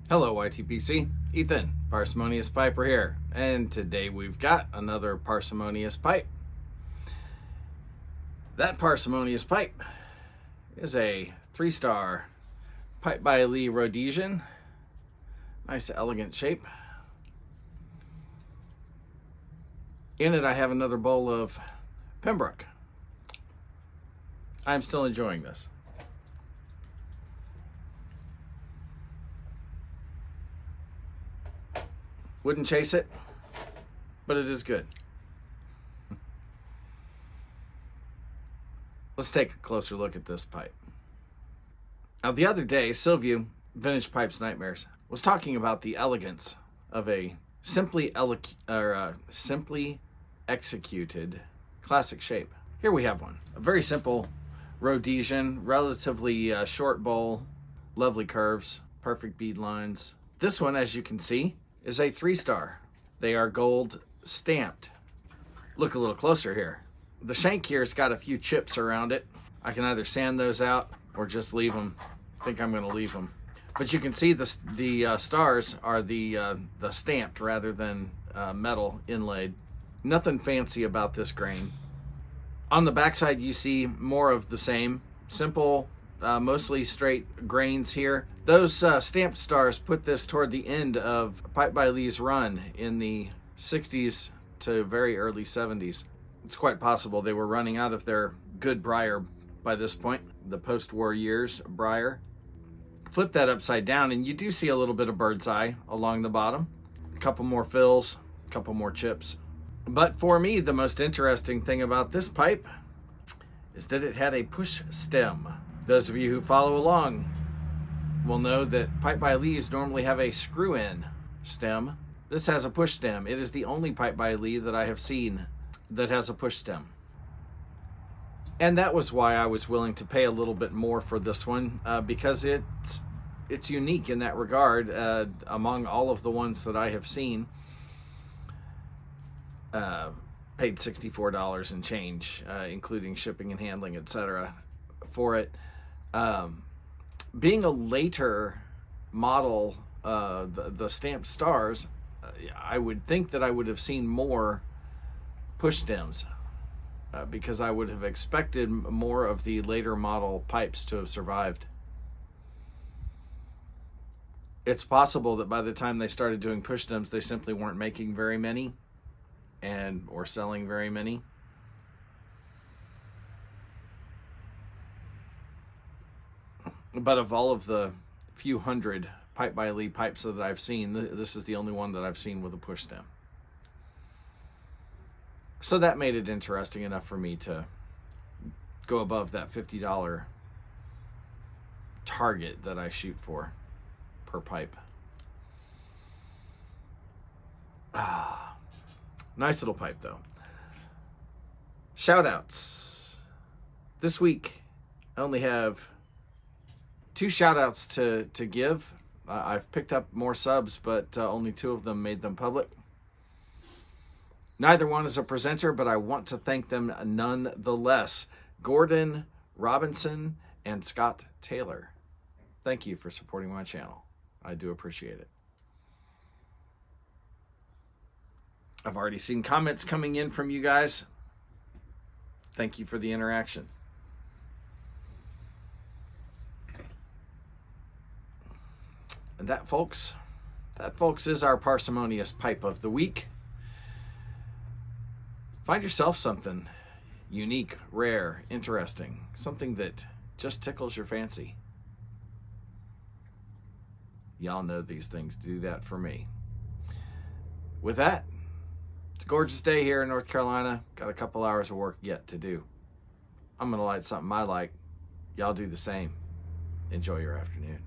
Hello YTPC, Ethan, Parsimonious Piper here, and today we've got another Parsimonious pipe. That Parsimonious pipe is a 3-star pipe by Lee Rhodesian. Nice elegant shape. In it I have another bowl of Pembroke. I'm still enjoying this. Wouldn't chase it, but it is good. Let's take a closer look at this pipe. Now, the other day, Sylvia, Vintage Pipes Nightmares, was talking about the elegance of a simply executed classic shape. Here we have one. A very simple Rhodesian, relatively short bowl, lovely curves, perfect bead lines. This one, as you can see, is a 3-star. They are gold stamped. Look a little closer here. The shank here's got a few chips around it. I can either sand those out or just leave them. I think I'm going to leave them. But you can see the stars are the stamped rather than metal inlaid. Nothing fancy about this grain. On the backside you see more of the same. Simple, mostly straight grains here. Those stamped stars put this toward the end of Pipe by Lee's run in the 60s to very early 70s. It's quite possible they were running out of their good briar by this point, the post-war years briar. Flip that upside down and you do see a little bit of bird's eye along the bottom. A couple more fills, a couple more chips. But for me, the most interesting thing about this pipe is that it had a push stem. Those of you who follow along will know that Pipe by Lee's normally have a screw-in stem. This has a push stem. It is the only Pipe by Lee that I have seen that has a push stem. And that was why I was willing to pay a little bit more for this one, because it's unique in that regard among all of the ones that I have seen. Paid $64 and change, including shipping and handling, etc. for it. Being a later model, the stamped stars, I would think that I would have seen more push stems because I would have expected more of the later model pipes to have survived. It's possible that by the time they started doing push stems, they simply weren't making very many or selling very many. But of all of the few hundred Pipe by Lee pipes that I've seen, this is the only one that I've seen with a push stem. So that made it interesting enough for me to go above that $50 target that I shoot for per pipe. Nice little pipe though. Shoutouts. This week I only have 2 shout-outs to give. I've picked up more subs, but only 2 of them made them public. Neither one is a presenter, but I want to thank them nonetheless. Gordon Robinson and Scott Taylor. Thank you for supporting my channel. I do appreciate it. I've already seen comments coming in from you guys. Thank you for the interaction. And that, folks, is our Parsimonious pipe of the week. Find yourself something unique, rare, interesting, something that just tickles your fancy. Y'all know these things do that for me. With that, it's a gorgeous day here in North Carolina. Got a couple hours of work yet to do. I'm going to light something I like. Y'all do the same. Enjoy your afternoon.